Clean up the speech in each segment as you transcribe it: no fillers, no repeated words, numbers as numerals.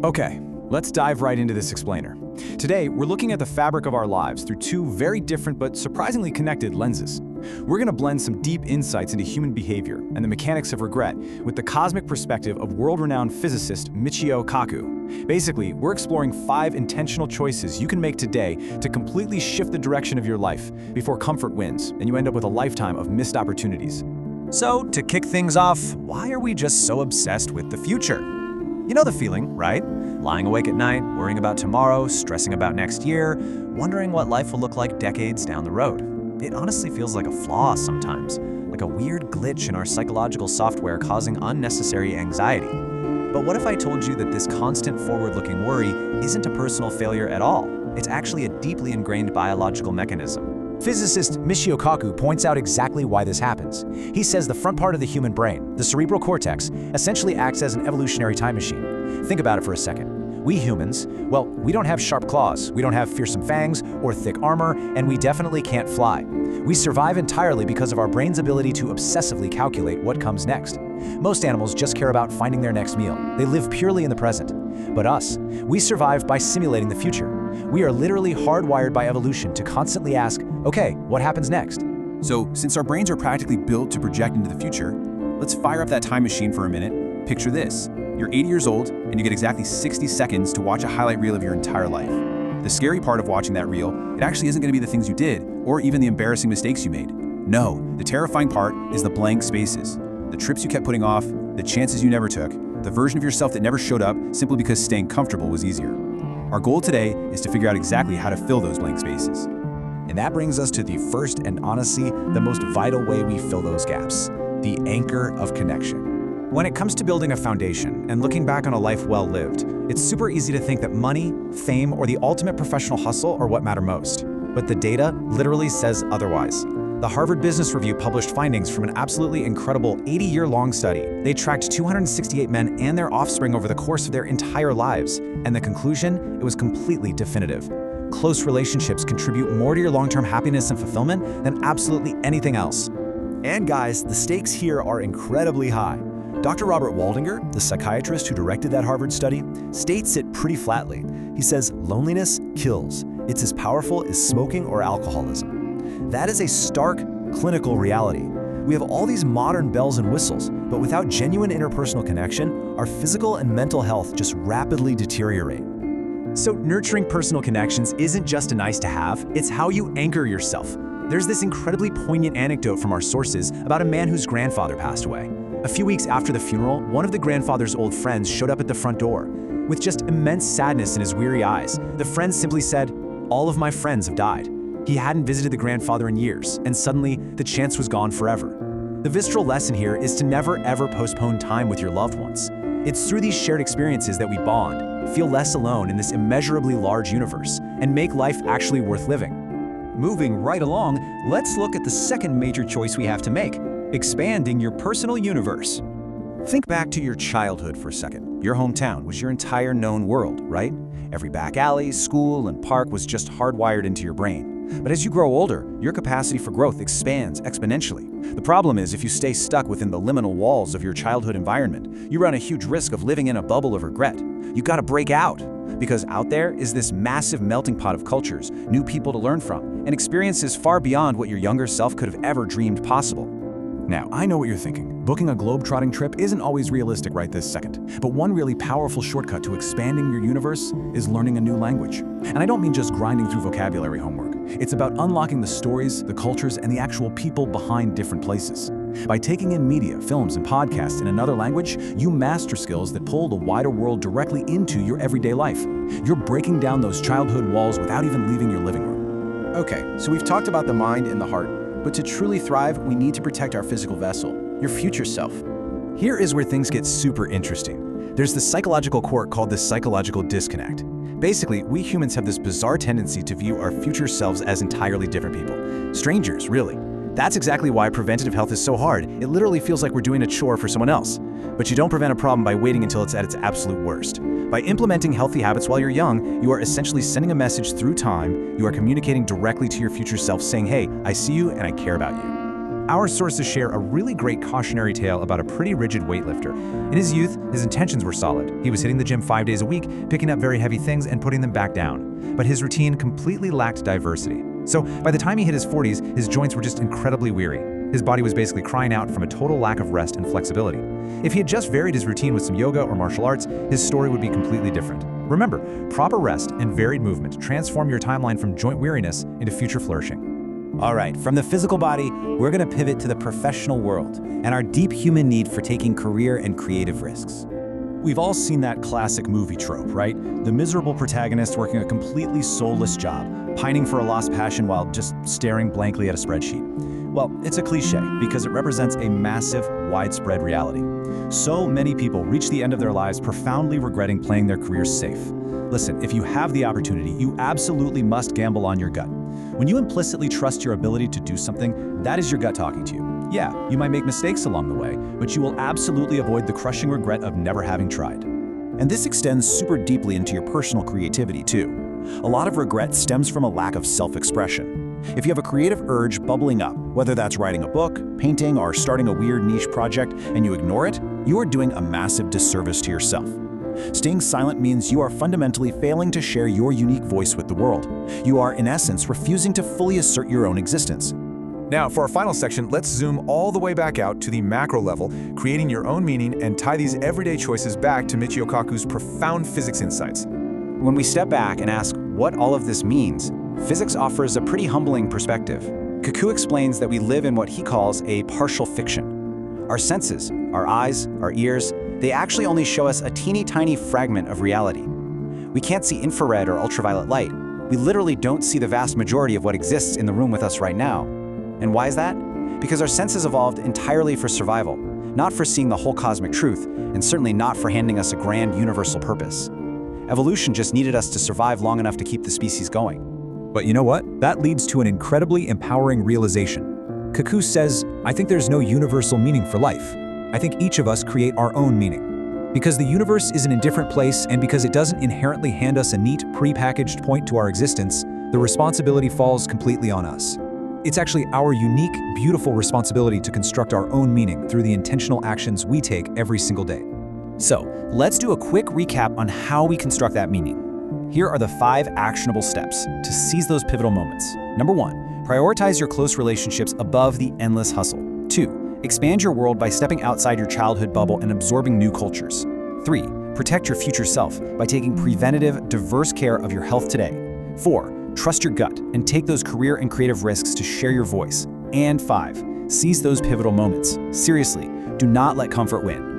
Okay, let's dive right into this explainer. Today, we're looking at the fabric of our lives through two very different but surprisingly connected lenses. We're going to blend some deep insights into human behavior and the mechanics of regret with the cosmic perspective of world-renowned physicist Michio Kaku. Basically, we're exploring 5 intentional choices you can make today to completely shift the direction of your life before comfort wins and you end up with a lifetime of missed opportunities. So, to kick things off, why are we just so obsessed with the future? You know the feeling, right? Lying awake at night, worrying about tomorrow, stressing about next year, wondering what life will look like decades down the road. It honestly feels like a flaw sometimes, like a weird glitch in our psychological software causing unnecessary anxiety. But what if I told you that this constant forward-looking worry isn't a personal failure at all? It's actually a deeply ingrained biological mechanism. Physicist Michio Kaku points out exactly why this happens. He says the front part of the human brain, the cerebral cortex, essentially acts as an evolutionary time machine. Think about it for a second. We humans, well, we don't have sharp claws, we don't have fearsome fangs or thick armor, and we definitely can't fly. We survive entirely because of our brain's ability to obsessively calculate what comes next. Most animals just care about finding their next meal. They live purely in the present. But us, we survive by simulating the future. We are literally hardwired by evolution to constantly ask, okay, what happens next? So, since our brains are practically built to project into the future, let's fire up that time machine for a minute. Picture this. You're 80 years old, and you get exactly 60 seconds to watch a highlight reel of your entire life. The scary part of watching that reel, it actually isn't going to be the things you did, or even the embarrassing mistakes you made. No, the terrifying part is the blank spaces. The trips you kept putting off, the chances you never took, the version of yourself that never showed up simply because staying comfortable was easier. Our goal today is to figure out exactly how to fill those blank spaces. And that brings us to the first and honestly, the most vital way we fill those gaps, the anchor of connection. When it comes to building a foundation and looking back on a life well lived, it's super easy to think that money, fame, or the ultimate professional hustle are what matter most. But the data literally says otherwise. The Harvard Business Review published findings from an absolutely incredible 80-year-long study. They tracked 268 men and their offspring over the course of their entire lives, and the conclusion, it was completely definitive. Close relationships contribute more to your long-term happiness and fulfillment than absolutely anything else. And guys, the stakes here are incredibly high. Dr. Robert Waldinger, the psychiatrist who directed that Harvard study, states it pretty flatly. He says, loneliness kills. It's as powerful as smoking or alcoholism. That is a stark, clinical reality. We have all these modern bells and whistles, but without genuine interpersonal connection, our physical and mental health just rapidly deteriorate. So nurturing personal connections isn't just a nice to have, it's how you anchor yourself. There's this incredibly poignant anecdote from our sources about a man whose grandfather passed away. A few weeks after the funeral, one of the grandfather's old friends showed up at the front door. With just immense sadness in his weary eyes, the friend simply said, "All of my friends have died." He hadn't visited the grandfather in years, and suddenly, the chance was gone forever. The visceral lesson here is to never ever postpone time with your loved ones. It's through these shared experiences that we bond, feel less alone in this immeasurably large universe, and make life actually worth living. Moving right along, let's look at the second major choice we have to make, expanding your personal universe. Think back to your childhood for a second. Your hometown was your entire known world, right? Every back alley, school, and park was just hardwired into your brain. But as you grow older, your capacity for growth expands exponentially. The problem is if you stay stuck within the liminal walls of your childhood environment, you run a huge risk of living in a bubble of regret. You gotta break out, because out there is this massive melting pot of cultures, new people to learn from, and experiences far beyond what your younger self could have ever dreamed possible. Now, I know what you're thinking. Booking a globe-trotting trip isn't always realistic right this second. But one really powerful shortcut to expanding your universe is learning a new language. And I don't mean just grinding through vocabulary homework. It's about unlocking the stories, the cultures, and the actual people behind different places. By taking in media, films, and podcasts in another language, you master skills that pull the wider world directly into your everyday life. You're breaking down those childhood walls without even leaving your living room. Okay, so we've talked about the mind and the heart. But to truly thrive, we need to protect our physical vessel, your future self. Here is where things get super interesting. There's this psychological quirk called the psychological disconnect. Basically, we humans have this bizarre tendency to view our future selves as entirely different people. Strangers, really. That's exactly why preventative health is so hard. It literally feels like we're doing a chore for someone else. But you don't prevent a problem by waiting until it's at its absolute worst. By implementing healthy habits while you're young, you are essentially sending a message through time. You are communicating directly to your future self saying, hey, I see you and I care about you. our sources share a really great cautionary tale about a pretty rigid weightlifter. In his youth, his intentions were solid. He was hitting the gym 5 days a week, picking up very heavy things and putting them back down. But his routine completely lacked diversity. So by the time he hit his 40s, his joints were just incredibly weary. His body was basically crying out from a total lack of rest and flexibility. If he had just varied his routine with some yoga or martial arts, his story would be completely different. Remember, proper rest and varied movement transform your timeline from joint weariness into future flourishing. All right, from the physical body, we're going to pivot to the professional world and our deep human need for taking career and creative risks. We've all seen that classic movie trope, right? The miserable protagonist working a completely soulless job, pining for a lost passion while just staring blankly at a spreadsheet. Well, it's a cliche because it represents a massive, widespread reality. So many people reach the end of their lives profoundly regretting playing their careers safe. Listen, if you have the opportunity, you absolutely must gamble on your gut. When you implicitly trust your ability to do something, that is your gut talking to you. Yeah, you might make mistakes along the way, but you will absolutely avoid the crushing regret of never having tried. And this extends super deeply into your personal creativity, too. A lot of regret stems from a lack of self-expression. If you have a creative urge bubbling up, whether that's writing a book, painting, or starting a weird niche project, and you ignore it, you are doing a massive disservice to yourself. Staying silent means you are fundamentally failing to share your unique voice with the world. You are, in essence, refusing to fully assert your own existence. Now, for our final section, let's zoom all the way back out to the macro level, creating your own meaning, and tie these everyday choices back to Michio Kaku's profound physics insights. When we step back and ask what all of this means, physics offers a pretty humbling perspective. Kaku explains that we live in what he calls a partial fiction. Our senses, our eyes, our ears, they actually only show us a teeny tiny fragment of reality. We can't see infrared or ultraviolet light. We literally don't see the vast majority of what exists in the room with us right now. And why is that? Because our senses evolved entirely for survival, not for seeing the whole cosmic truth, and certainly not for handing us a grand universal purpose. Evolution just needed us to survive long enough to keep the species going. But you know what? That leads to an incredibly empowering realization. Kaku says, I think there's no universal meaning for life. I think each of us create our own meaning. Because the universe is an indifferent place and because it doesn't inherently hand us a neat, pre-packaged point to our existence, the responsibility falls completely on us. It's actually our unique, beautiful responsibility to construct our own meaning through the intentional actions we take every single day. So, let's do a quick recap on how we construct that meaning. Here are the 5 actionable steps to seize those pivotal moments. Number 1, prioritize your close relationships above the endless hustle. 2, expand your world by stepping outside your childhood bubble and absorbing new cultures. 3, protect your future self by taking preventative, diverse care of your health today. 4, trust your gut and take those career and creative risks to share your voice. And 5, seize those pivotal moments. Seriously, do not let comfort win.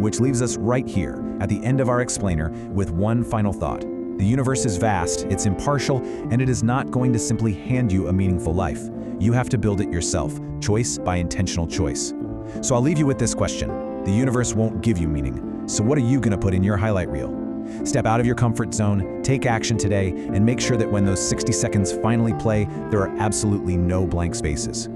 Which leaves us right here at the end of our explainer with one final thought. The universe is vast, it's impartial, and it is not going to simply hand you a meaningful life. You have to build it yourself, choice by intentional choice. So I'll leave you with this question. The universe won't give you meaning, so what are you going to put in your highlight reel? Step out of your comfort zone, take action today, and make sure that when those 60 seconds finally play, there are absolutely no blank spaces.